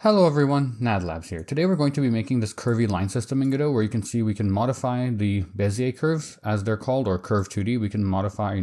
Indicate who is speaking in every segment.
Speaker 1: Hello everyone, NadLabs here. Today we're going to be making this curvy line system in Godot where you can see we can modify the bezier curves as they're called, or curve 2D. We can modify,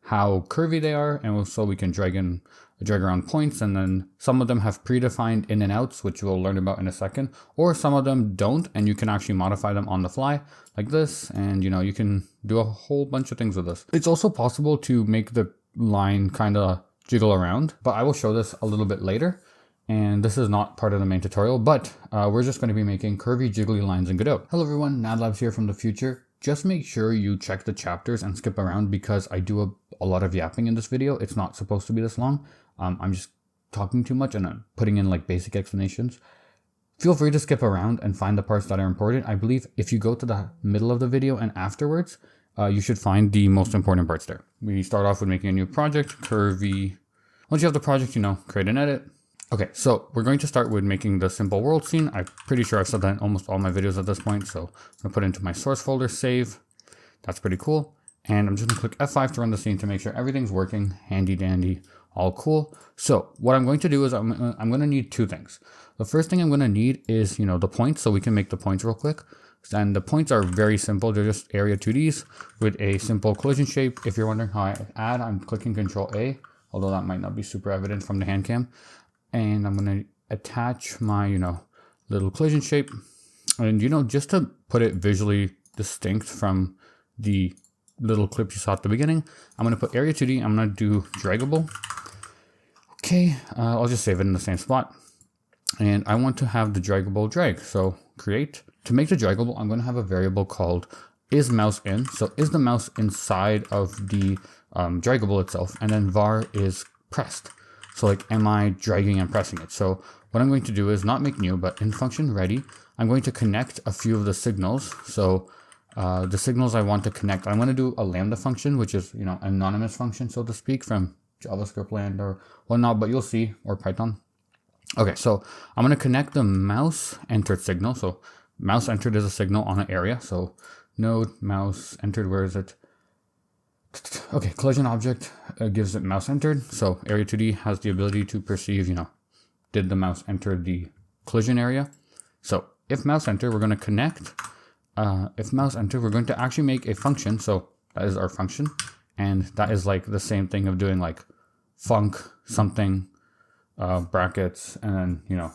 Speaker 1: how curvy they are, and also we can drag around points, and then some of them have predefined in and outs, which we'll learn about in a second, or some of them don't, and you can actually modify them on the fly like this, and you can do a whole bunch of things with this. It's also possible to make the line kind of jiggle around, but I will show this a little bit later. And this is not part of the main tutorial, but we're just going to be making curvy jiggly lines in Godot. Hello everyone, NadLabs here from the future. Just make sure you check the chapters and skip around because I do a lot of yapping in this video. It's not supposed to be this long. I'm just talking too much and I'm putting in like basic explanations. Feel free to skip around and find the parts that are important. I believe if you go to the middle of the video and afterwards, you should find the most important parts there. We start off with making a new project, Curvy. Once you have the project, create and edit. Okay, so we're going to start with making the simple world scene. I'm pretty sure I've said that in almost all my videos at this point. So I'm gonna put it into my source folder, save. That's pretty cool. And I'm just gonna click F5 to run the scene to make sure everything's working, handy dandy, all cool. So what I'm going to do is I'm gonna need two things. The first thing I'm gonna need is, the points, so we can make the points real quick. And the points are very simple. They're just area 2Ds with a simple collision shape. If you're wondering how I add, I'm clicking Control A, although that might not be super evident from the hand cam. And I'm going to attach my, little collision shape. And, just to put it visually distinct from the little clip you saw at the beginning, I'm going to put area 2D. I'm going to do draggable. Okay, I'll just save it in the same spot. And I want to have the draggable drag. So create. To make the draggable, I'm going to have a variable called isMouseIn. So is the mouse inside of the draggable itself? And then var is pressed. So like, am I dragging and pressing it? So what I'm going to do is not make new, but in function ready, I'm going to connect a few of the signals. So the signals I want to connect, I'm going to do a lambda function, which is, anonymous function, so to speak, from JavaScript land or whatnot, but you'll see, or Python. Okay, so I'm going to connect the mouse entered signal. So mouse entered is a signal on an area. So node mouse entered, where is it? Okay, collision object gives it mouse entered. So area 2D has the ability to perceive, did the mouse enter the collision area? So if mouse enter, we're going to connect. If mouse enter, we're going to actually make a function. So that is our function. And that is like the same thing of doing like func something, brackets, and then,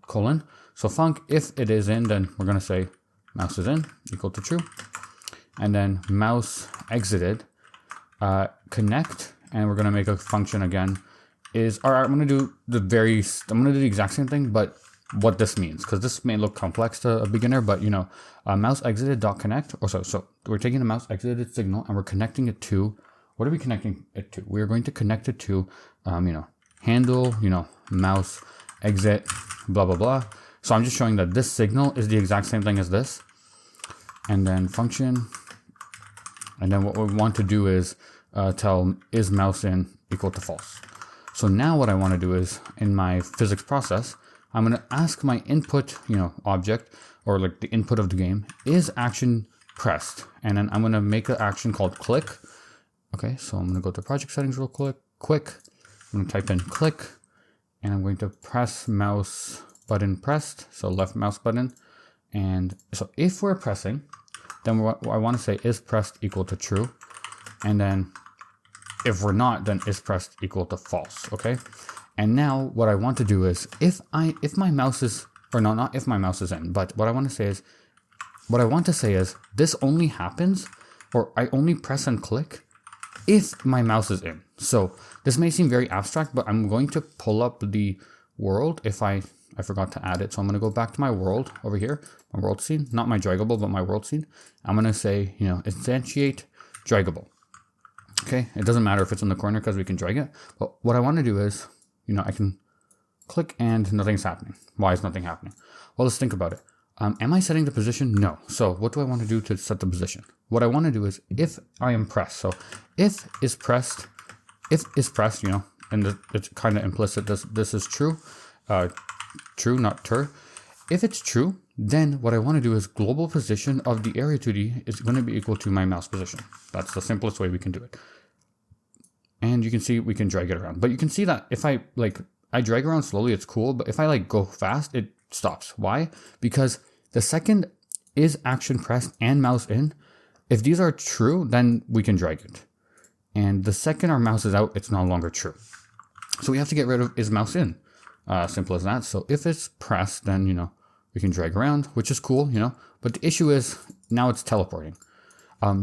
Speaker 1: colon. So func, if it is in, then we're going to say mouse is in equal to true. And then mouse exited. Connect, and we're going to make a function again I'm going to do the exact same thing, but what this means, because this may look complex to a beginner, but mouse exited dot connect, so we're taking the mouse exited signal and we're connecting it to, what are we connecting it to? We're going to connect it to, handle, mouse exit, blah, blah, blah. So I'm just showing that this signal is the exact same thing as this, and then function. And then what we want to do is tell isMouseIn equal to false. So now what I want to do is, in my physics process, I'm going to ask my input, object, or like the input of the game, is action pressed? And then I'm going to make an action called click. Okay, so I'm going to go to project settings real quick. I'm going to type in click, and I'm going to press mouse button pressed, so left mouse button. And so if we're pressing, then what I want to say is pressed equal to true. And then if we're not, then is pressed equal to false. Okay. And now what I want to do is if my mouse is, or no, not if my mouse is in, but what I want to say is this only happens, or I only press and click if my mouse is in. So this may seem very abstract, but I'm going to pull up the world if I forgot to add it. So I'm going to go back to my world over here, my world scene, not my draggable, but my world scene. I'm going to say, instantiate draggable. Okay. It doesn't matter if it's in the corner because we can drag it. But what I want to do is, I can click and nothing's happening. Why is nothing happening? Well, let's think about it. Am I setting the position? No. So what do I want to do to set the position? What I want to do is if I am pressed. So if is pressed, and it's kind of implicit. This is true. True, not ter. If it's true, then what I want to do is global position of the area 2D is going to be equal to my mouse position. That's the simplest way we can do it. And you can see we can drag it around. But you can see that if I I drag around slowly, it's cool. But if I like go fast, it stops. Why? Because the second is action pressed and mouse in, if these are true, then we can drag it. And the second our mouse is out, it's no longer true. So we have to get rid of is mouse in. Simple as that. So if it's pressed, then, you know, we can drag around, which is cool, you know. But the issue is now it's teleporting.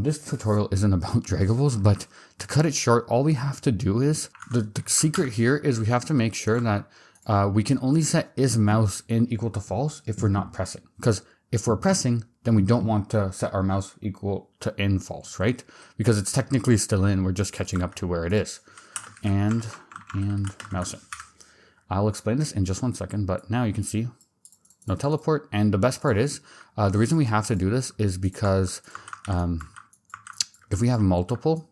Speaker 1: This tutorial isn't about draggables, but to cut it short, all we have to do is, the secret here is we have to make sure that we can only set is mouse in equal to false if we're not pressing. Because if we're pressing, then we don't want to set our mouse equal to in false, right? Because it's technically still in, we're just catching up to where it is. And mouse in. I'll explain this in just 1 second, but now you can see no teleport. And the best part is, the reason we have to do this is because if we have multiple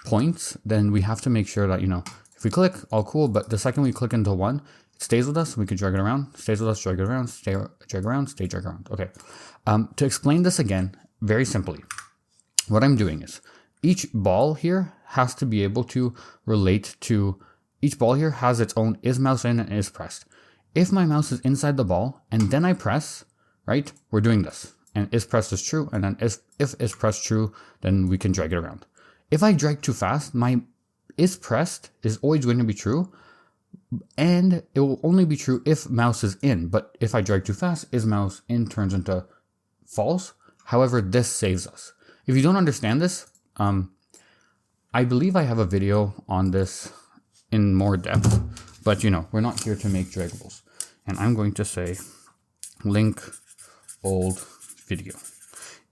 Speaker 1: points, then we have to make sure that, you know, if we click, all cool, but the second we click into one, it stays with us, we can drag it around, stays with us, drag it around, drag around. Okay. To explain this again, very simply, what I'm doing is each ball here has to be able to relate to, each ball here has its own is mouse in and is pressed. If my mouse is inside the ball and then I press, right, we're doing this. And is pressed is true, and then if is pressed true, then we can drag it around. If I drag too fast, my is pressed is always going to be true, and it will only be true if mouse is in. But if I drag too fast, is mouse in turns into false. However, this saves us. If you don't understand this, I believe I have a video on this in more depth, but you know, we're not here to make draggables. And I'm going to say link old video.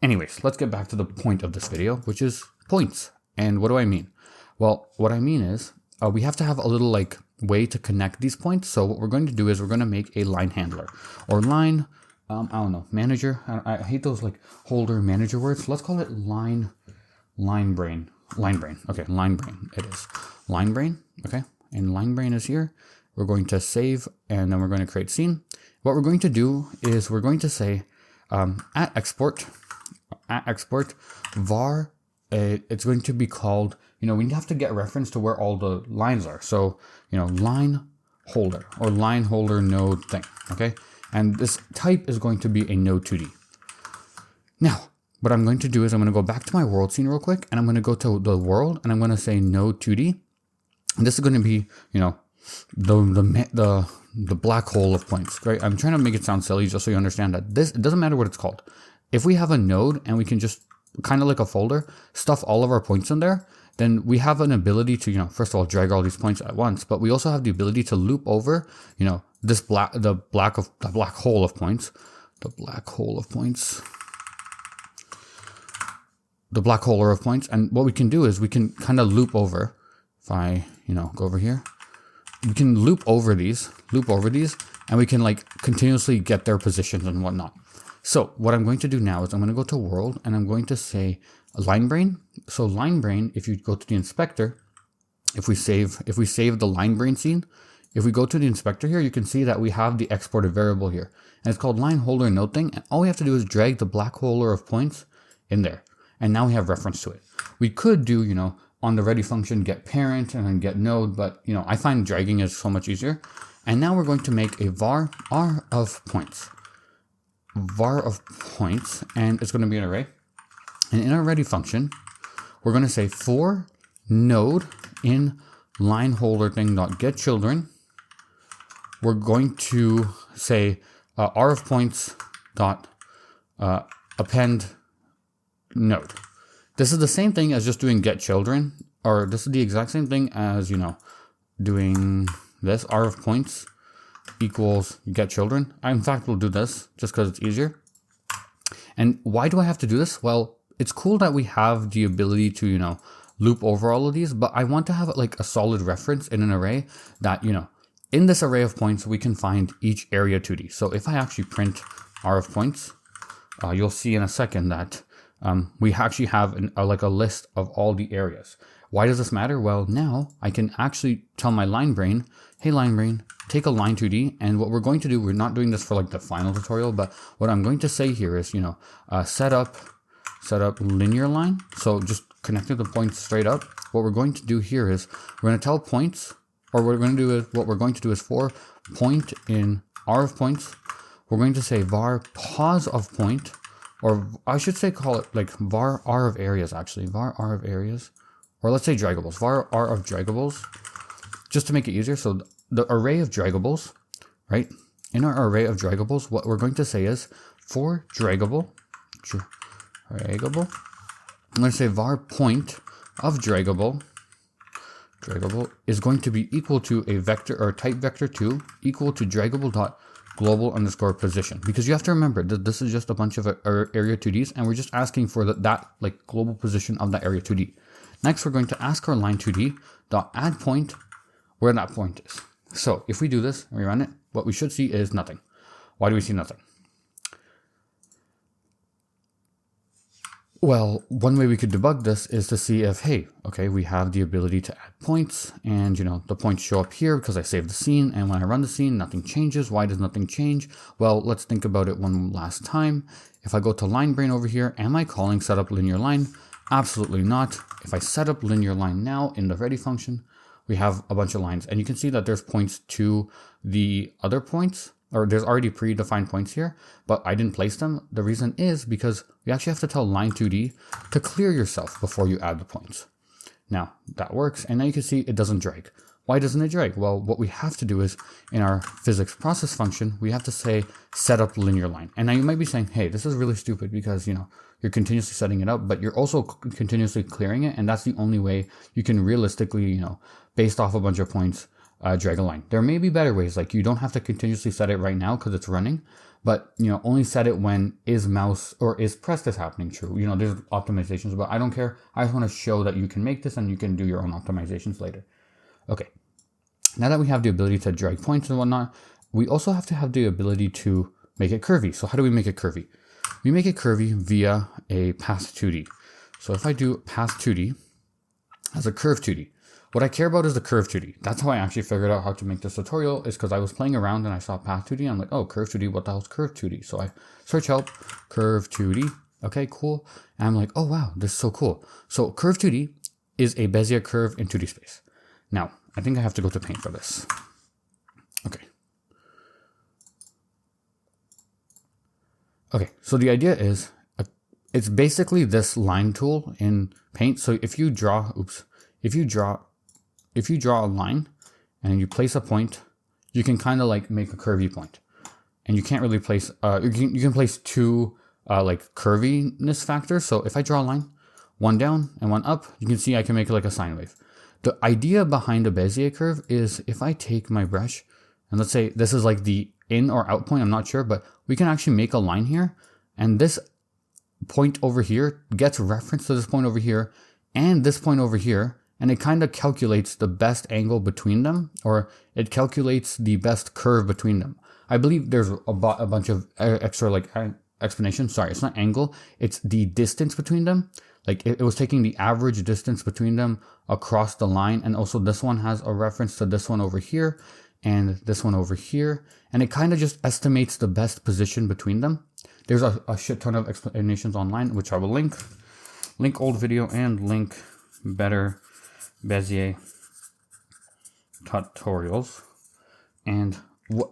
Speaker 1: Anyways, let's get back to the point of this video, which is points. And what do I mean? Well, what I mean is we have to have a little like way to connect these points. So what we're going to do is we're going to make a line handler or line, I don't know, manager. I hate those like holder manager words. Let's call it line brain. Okay, line brain it is. Line brain, okay? And line brain is here. We're going to save and then we're going to create scene. What we're going to do is we're going to say at export var, it's going to be called, you know, we have to get reference to where all the lines are. So, you know, line holder or line holder node thing, okay? And this type is going to be a node 2D. Now, what I'm going to do is I'm going to go back to my world scene real quick, and I'm going to go to the world, and I'm going to say node 2D. And this is going to be, you know, the black hole of points, right? I'm trying to make it sound silly just so you understand that this, it doesn't matter what it's called. If we have a node and we can just kind of like a folder, stuff all of our points in there, then we have an ability to, you know, first of all, drag all these points at once, but we also have the ability to loop over, you know, this black hole of points. And what we can do is we can kind of loop over. If I, you know, go over here, we can loop over these, and we can like continuously get their positions and whatnot. So what I'm going to do now is I'm going to go to world and I'm going to say line brain. So line brain, if you go to the inspector, if we save the line brain scene, if we go to the inspector here, you can see that we have the exported variable here, and it's called line holder node thing. And all we have to do is drag the black holder of points in there. And now we have reference to it. We could do, you know, on the ready function, get parent and then get node, but you know, I find dragging is so much easier. And now we're going to make a var of points, and it's going to be an array. And in our ready function, we're going to say for node in line holder thing dot get children. We're going to say r of points dot append node. This is the same thing as just doing get children, or this is the exact same thing as, you know, doing this r of points equals get children. I in fact will do this just because it's easier. And why do I have to do this? Well, it's cool that we have the ability to, you know, loop over all of these, but I want to have like a solid reference in an array that, you know, in this array of points, we can find each area 2D. So if I actually print r of points, you'll see in a second that we actually have like a list of all the areas. Why does this matter? Well, now I can actually tell my line brain, hey line brain, take a line 2D. And what we're going to do, we're not doing this for like the final tutorial, but what I'm going to say here is, you know, set up linear line. So just connecting the points straight up. What we're going to do here is we're going to tell points or what we're going to do is for point in r of points, we're going to say var pos of point, or I should say call it like var r of areas actually, var r of areas, or let's say draggables, var r of draggables, just to make it easier. So the array of draggables, right? In our array of draggables, what we're going to say is for draggable, I'm going to say var point of draggable is going to be equal to a vector or type vector2 equal to draggable dot global underscore position, because you have to remember that this is just a bunch of area 2Ds, and we're just asking for that like global position of that area 2D. Next, we're going to ask our line 2D dot add point where that point is. So if we do this and we run it, what we should see is nothing. Why do we see nothing? Well, one way we could debug this is to see if, hey, okay, we have the ability to add points, and the points show up here because I saved the scene, and when I run the scene, nothing changes. Why does nothing change? Well, let's think about it one last time. If I go to line brain over here, am I calling setup linear line? Absolutely not. If I set up linear line now in the ready function, we have a bunch of lines, and you can see that there's points to the other points, or there's already predefined points here, but I didn't place them. The reason is because we actually have to tell line 2D to clear yourself before you add the points. Now that works, and now you can see it doesn't drag. Why doesn't it drag? Well, what we have to do is in our physics process function, we have to say set up linear line. And now you might be saying, hey, this is really stupid because you're continuously setting it up, but you're also continuously clearing it, and that's the only way you can realistically, based off a bunch of points, drag a line. There may be better ways, like you don't have to continuously set it right now because it's running, but only set it when is mouse or is pressed is happening true. There's optimizations, but I don't care. I just want to show that you can make this and you can do your own optimizations later. Okay, now that we have the ability to drag points and whatnot, we also have to have the ability to make it curvy. So how do we make it curvy? We make it curvy via a path 2D. So if I do path 2D as a curve 2D, what I care about is the curve 2D. That's how I actually figured out how to make this tutorial, is because I was playing around and I saw path 2D. I'm like, oh, curve 2D, what the hell is curve 2D? So I search help, curve 2D. Okay, cool. And I'm like, oh, wow, this is so cool. So curve 2D is a Bezier curve in 2D space. Now, I think I have to go to Paint for this. Okay. Okay, so the idea is, it's basically this line tool in Paint. So if you draw a line and you place a point, you can kind of like make a curvy point, and you can't really place, you can place two like curviness factors. So if I draw a line, one down and one up, you can see I can make it like a sine wave. The idea behind a Bezier curve is if I take my brush and let's say this is like the in or out point, I'm not sure, but we can actually make a line here, and this point over here gets reference to this point over here and this point over here, and it kind of calculates the best angle between them, or it calculates the best curve between them. I believe there's a bunch of extra like explanations. Sorry, it's not angle, it's the distance between them. Like it was taking the average distance between them across the line, and also this one has a reference to this one over here and this one over here, and it kind of just estimates the best position between them. There's a shit ton of explanations online, which I will link old video and link better Bezier tutorials. And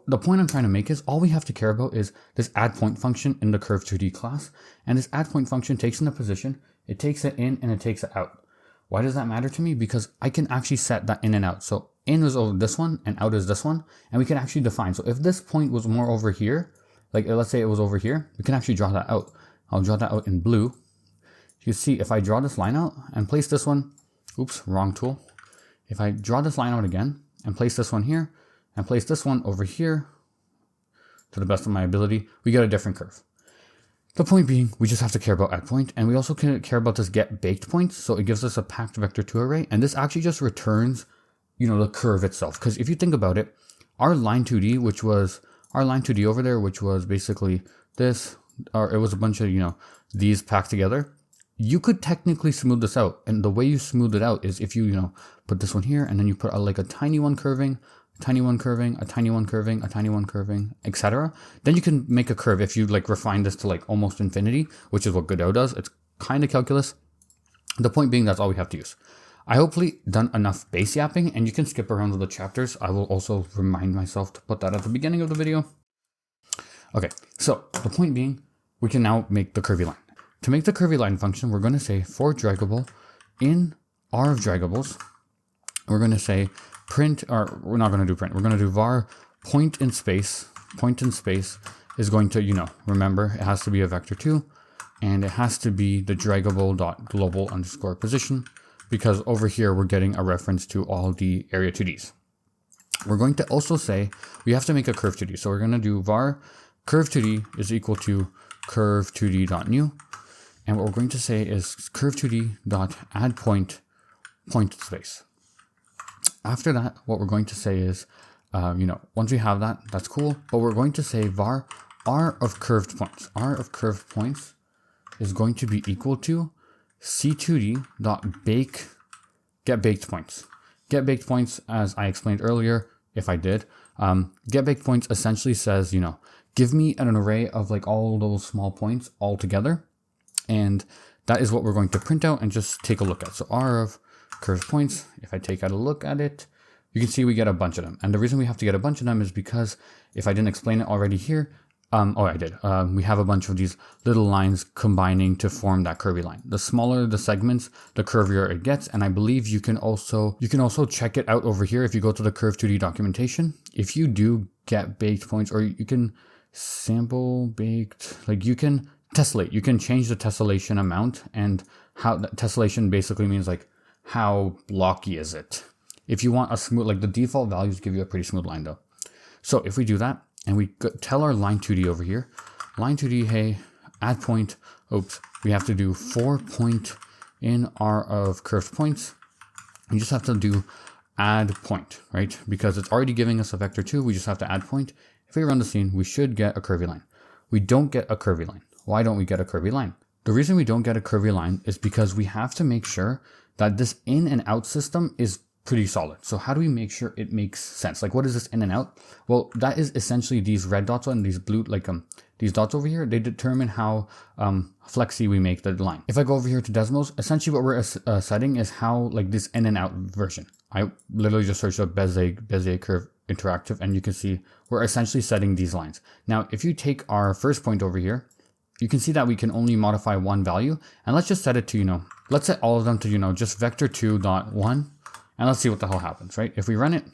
Speaker 1: the point I'm trying to make is all we have to care about is this add point function in the curve 2D class, and this add point function takes in a position, it takes it in and it takes it out. Why does that matter to me? Because I can actually set that in and out. So in is over this one and out is this one, and we can actually define. So if this point was more over here, like let's say it was over here, we can actually draw that out. I'll draw that out in blue. You see, if I draw this line out and place this one, oops, wrong tool. If I draw this line out again and place this one here and place this one over here to the best of my ability, we get a different curve. The point being, we just have to care about add point, and we also can care about this get baked point. So it gives us a packed vector2 array, and this actually just returns, the curve itself. Because if you think about it, our line 2D, which was our line 2D over there, which was basically this, or it was a bunch of, these packed together. You could technically smooth this out, and the way you smooth it out is if you, put this one here, and then you put like a tiny one curving, a tiny one curving, a tiny one curving, a tiny one curving, etc. Then you can make a curve if you like refine this to like almost infinity, which is what Godot does. It's kind of calculus. The point being, that's all we have to use. I hopefully done enough base yapping, and you can skip around to the chapters. I will also remind myself to put that at the beginning of the video. Okay, so the point being, we can now make the curvy line. To make the curvy line function, we're going to say for draggable in R of draggables, we're going to say print, or we're not going to do print. We're going to do var point in space. Point in space is going to, remember, it has to be a vector2, and it has to be the draggable.global underscore position, because over here we're getting a reference to all the area 2Ds. We're going to also say we have to make a curve 2D. So we're going to do var curve 2D is equal to curve 2D.new. And what we're going to say is curve 2D dot add point space. After that, what we're going to say is, once we have that, that's cool. But we're going to say var r of curved points. R of curved points is going to be equal to c2d dot get baked points. Get baked points, as I explained earlier, if I did, get baked points essentially says, give me an array of like all those small points all together. And that is what we're going to print out and just take a look at. So R of curved points, if I take a look at it, you can see we get a bunch of them. And the reason we have to get a bunch of them is because if I didn't explain it already here, I did. We have a bunch of these little lines combining to form that curvy line. The smaller the segments, the curvier it gets. And I believe you can also check it out over here if you go to the Curve 2D documentation. If you do get baked points, or you can sample baked, like you can tessellate. You can change the tessellation amount, and how that tessellation basically means like how blocky is it. If you want a smooth, like the default values give you a pretty smooth line though. So if we do that, and we tell our line 2D over here, line 2D, hey, add point, we have to do 4 point in R of curved points. We just have to do add point, right? Because it's already giving us a vector2, we just have to add point. If we run the scene, we should get a curvy line. We don't get a curvy line. Why don't we get a curvy line? The reason we don't get a curvy line is because we have to make sure that this in and out system is pretty solid. So how do we make sure it makes sense? Like, what is this in and out? Well, that is essentially these red dots and these blue, like these dots over here, they determine how flexy we make the line. If I go over here to Desmos, essentially what we're setting is how like this in and out version. I literally just searched up Bezier curve interactive, and you can see we're essentially setting these lines. Now, if you take our first point over here, you can see that we can only modify one value, and let's just set it to, let's set all of them to, just vector2.1. And let's see what the hell happens, right? If we run it,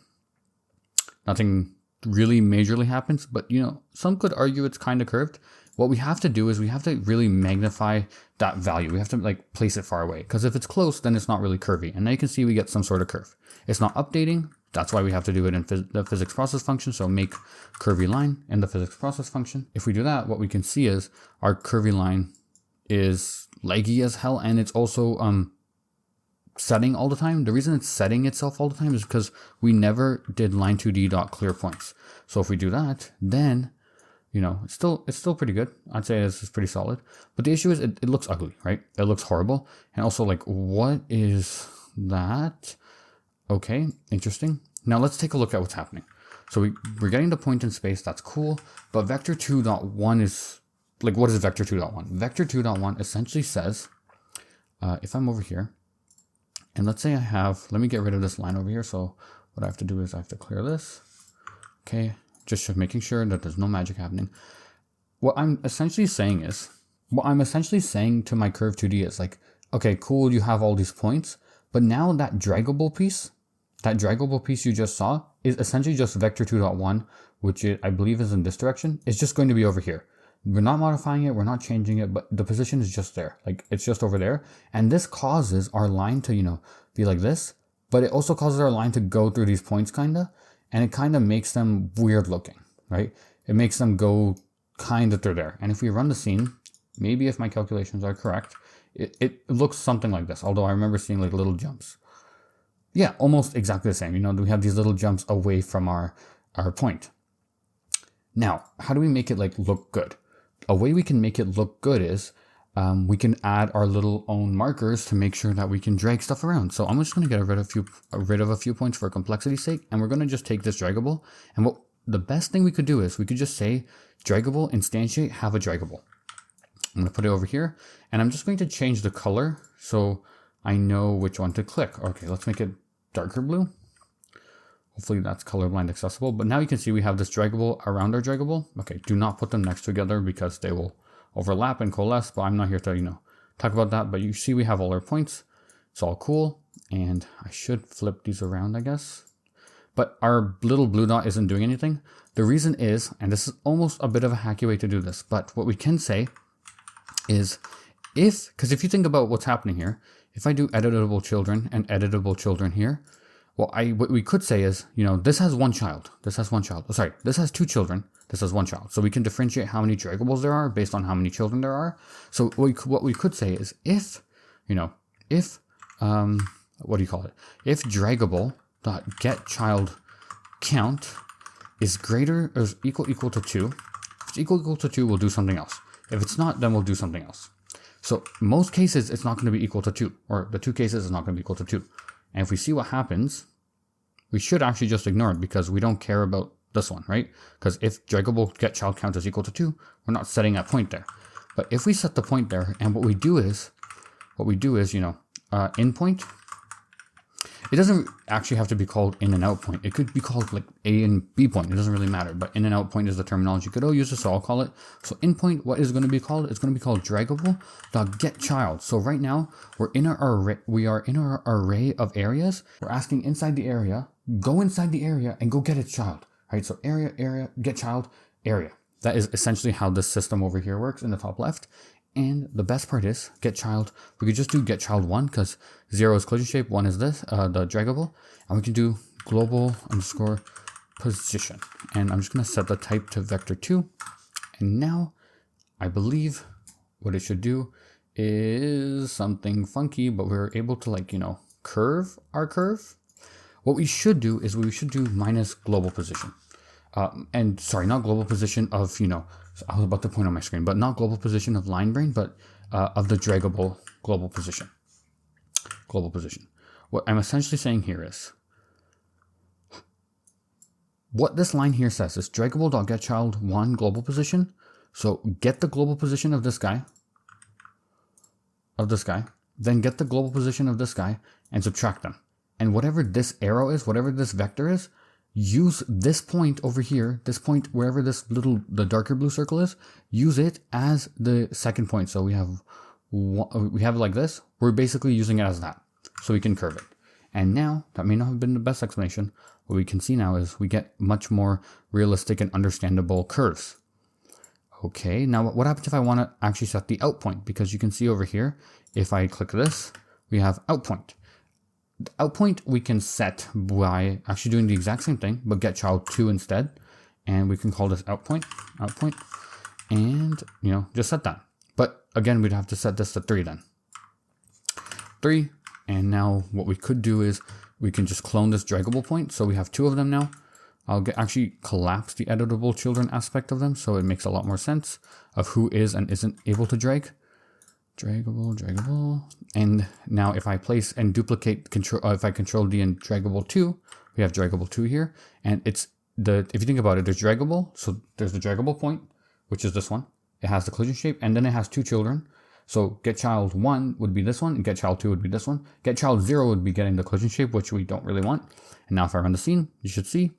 Speaker 1: nothing really majorly happens, but some could argue it's kind of curved. What we have to do is we have to really magnify that value. We have to like place it far away, because if it's close, then it's not really curvy. And now you can see we get some sort of curve. It's not updating. That's why we have to do it in the physics process function. So make curvy line in the physics process function. If we do that, what we can see is our curvy line is leggy as hell. And it's also, setting all the time. The reason it's setting itself all the time is because we never did line2d.clear points. So if we do that, then it's still pretty good. I'd say this is pretty solid. But the issue is it looks ugly, right? It looks horrible. And also, like, what is that? Okay, interesting. Now let's take a look at what's happening. So we're getting the point in space. That's cool. But vector2.1 is like, what is vector2.1? Vector2.1 essentially says, if I'm over here, and let's say let me get rid of this line over here. So what I have to do is I have to clear this. Okay, just making sure that there's no magic happening. What I'm essentially saying to my curve 2D is like, okay, cool, you have all these points, but now that draggable piece you just saw is essentially just vector2.1, which I believe is in this direction. It's just going to be over here. We're not modifying it, we're not changing it, but the position is just there. Like, it's just over there. And this causes our line to, be like this, but it also causes our line to go through these points kinda, and it kinda makes them weird looking, right? It makes them go kinda through there. And if we run the scene, maybe if my calculations are correct, it looks something like this. Although I remember seeing like little jumps. Yeah, almost exactly the same. We have these little jumps away from our point. Now, how do we make it like look good? A way we can make it look good is we can add our little own markers to make sure that we can drag stuff around. So I'm just going to get rid of a few points for complexity's sake, and we're going to just take this draggable. And what the best thing we could do is we could just say draggable instantiate have a draggable. I'm going to put it over here, and I'm just going to change the color. So I know which one to click. Okay, let's make it darker blue. Hopefully that's colorblind accessible. But now you can see we have this draggable around our draggable. Okay, do not put them next together because they will overlap and coalesce, but I'm not here to, talk about that. But you see we have all our points. It's all cool. And I should flip these around, I guess. But our little blue dot isn't doing anything. The reason is, and this is almost a bit of a hacky way to do this, but what we can say is because if you think about what's happening here, if I do editable children and editable children here, what we could say is, this has one child. This has one child. Oh, sorry, this has two children. This has one child. So we can differentiate how many draggables there are based on how many children there are. So what we could say is if if draggable dot get child count is greater or is equal to 2. If it's equal to 2, we'll do something else. If it's not, then we'll do something else. So most cases, it's not going to be equal to 2, or the two cases is not going to be equal to 2. And if we see what happens, we should actually just ignore it because we don't care about this one, right? Because if draggable get child count is equal to 2, we're not setting that point there. But if we set the point there, and what we do is, in point, it doesn't actually have to be called in and out point. It could be called like A and B point. It doesn't really matter. But in and out point is the terminology Godot uses, so I'll call it. So in point, what is going to be called? It's going to be called draggable.getChild. So right now we are in our array of areas. We're asking inside the area, go inside the area and go get its child. Right? So area, get child, area. That is essentially how this system over here works in the top left. And the best part is get child. We could just do get child 1 because 0 is collision shape, 1 is this, the draggable, and we can do global underscore position. And I'm just going to set the type to vector 2. And now I believe what it should do is something funky, but we're able to curve our curve. What we should do is we should do minus global position. And sorry, not global position of, I was about to point on my screen, but not global position of line brain, but of the draggable global position. Global position. What I'm essentially saying here is, what this line here says is draggable.getChild1 global position. So get the global position of this guy, then get the global position of this guy and subtract them. And whatever this arrow is, whatever this vector is, use this point over here, this point wherever the darker blue circle is, use it as the second point. So we have it like this. We're basically using it as that, so we can curve it. And now, that may not have been the best explanation. What we can see now is we get much more realistic and understandable curves. Okay, now what happens if I want to actually set the out point? Because you can see over here, if I click this, we have out point. The out point we can set by actually doing the exact same thing, but get child 2 instead. And we can call this out point, and just set that. But again, we'd have to set this to 3 then. 3, and now what we could do is we can just clone this draggable point. So we have 2 of them now. I'll actually collapse the editable children aspect of them, so it makes a lot more sense of who is and isn't able to drag. Draggable. And now if I place and duplicate if I control D and draggable 2, we have draggable 2 here. And if you think about it, there's draggable. So there's the draggable point, which is this one. It has the collision shape, and then it has 2 children. So get child 1 would be this one, and get child 2 would be this one. Get child 0 would be getting the collision shape, which we don't really want. And now if I run the scene, you should see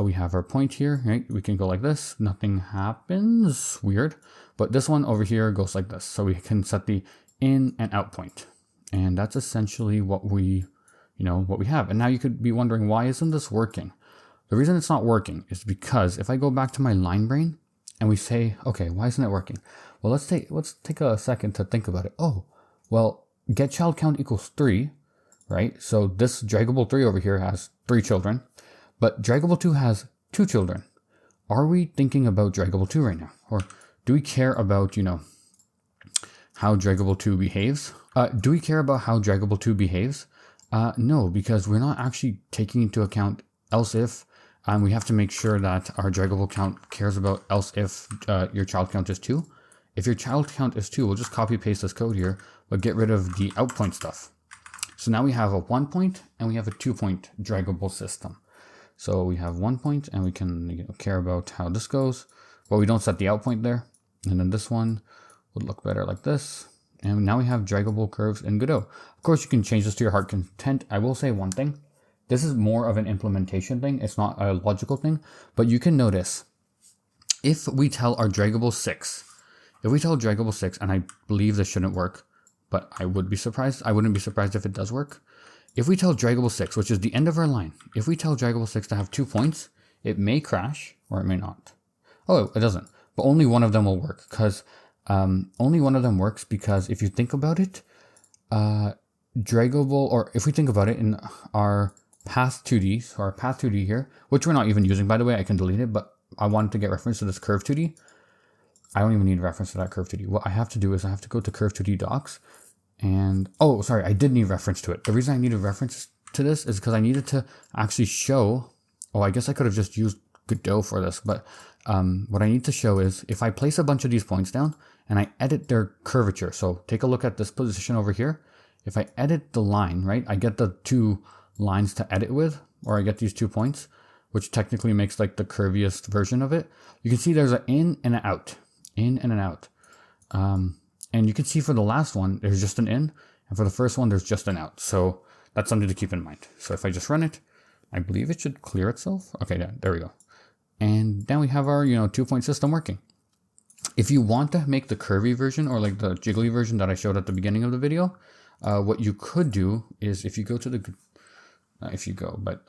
Speaker 1: we have our point here, right? We can go like this. Nothing happens. Weird. But this one over here goes like this. So we can set the in and out point. And that's essentially what we have. And now you could be wondering, why isn't this working? The reason it's not working is because if I go back to my line brain and we say, okay, why isn't it working? Well, let's take a second to think about it. Oh, well, get child count equals 3, right? So this draggable 3 over here has 3 children, but draggable 2 has 2 children. Are we thinking about draggable 2 right now? Or do we care about, how draggable 2 behaves? Do we care about how draggable 2 behaves? No, because we're not actually taking into account else if, and we have to make sure that our draggable count cares about else if your child count is 2. If your child count is 2, we'll just copy paste this code here, but get rid of the out point stuff. So now we have a 1 point and we have a 2 point draggable system. So we have 1 point and we can care about how this goes, but we don't set the out point there. And then this one would look better like this. And now we have draggable curves in Godot. Of course, you can change this to your heart content. I will say one thing. This is more of an implementation thing. It's not a logical thing. But you can notice, if we tell our draggable 6, and I believe this shouldn't work, but I would be surprised. I wouldn't be surprised if it does work. If we tell draggable 6, which is the end of our line, if we tell draggable 6 to have 2 points, it may crash or it may not. Oh, it doesn't. But only one of them will work, because only one of them works because if you think about it, draggable, or if we think about it in our path 2D, so our path 2D here, which we're not even using, by the way, I can delete it, but I wanted to get reference to this curve 2D. I don't even need reference to that curve 2D. What I have to do is I have to go to curve 2D docs and, oh, sorry, I did need reference to it. The reason I needed reference to this is because I needed to actually show, oh, I guess I could have just used Godot for this, but what I need to show is if I place a bunch of these points down and I edit their curvature. So take a look at this position over here. If I edit the line, right, I get the 2 lines to edit with, or I get these 2 points, which technically makes like the curviest version of it. You can see there's an in and an out, in and an out. And you can see for the last one, there's just an in, and for the first one, there's just an out. So that's something to keep in mind. So if I just run it, I believe it should clear itself. Okay, yeah, there we go. And now we have our, 2-point system working. If you want to make the curvy version or like the jiggly version that I showed at the beginning of the video, what you could do is if you go to the,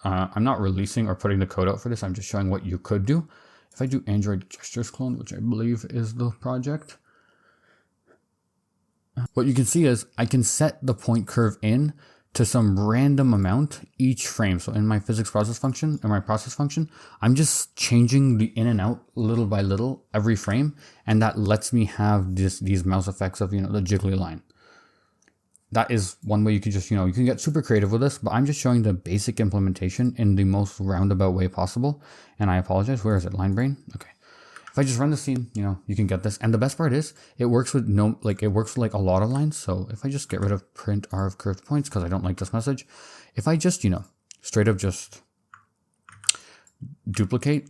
Speaker 1: I'm not releasing or putting the code out for this. I'm just showing what you could do. If I do Android gestures clone, which I believe is the project, what you can see is I can set the point curve in to some random amount each frame. So in my physics process function, I'm just changing the in and out little by little every frame. And that lets me have these mouse effects of, the jiggly line. That is one way you can just, you can get super creative with this, but I'm just showing the basic implementation in the most roundabout way possible. And I apologize. Where is it? Line brain? Okay. If I just run the scene, you can get this. And the best part is it works with it works with like a lot of lines. So if I just get rid of print r of curved points, because I don't like this message, if I just, straight up just duplicate.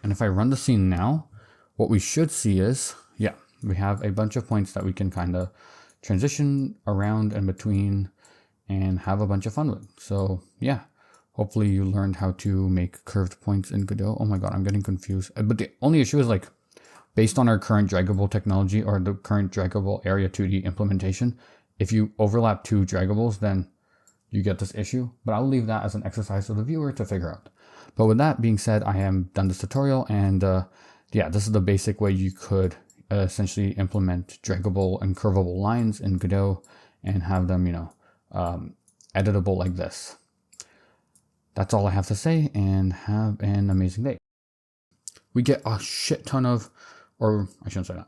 Speaker 1: And if I run the scene now, what we should see is, yeah, we have a bunch of points that we can kind of transition around and between and have a bunch of fun with. So yeah. Hopefully you learned how to make curved points in Godot. Oh my god, I'm getting confused. But the only issue is like, based on our current draggable technology or the current draggable area 2D implementation, if you overlap 2 draggables, then you get this issue. But I'll leave that as an exercise for the viewer to figure out. But with that being said, I am done this tutorial, and yeah, this is the basic way you could essentially implement draggable and curvable lines in Godot and have them, editable like this. That's all I have to say, and have an amazing day. We get a shit ton of, or I shouldn't say that.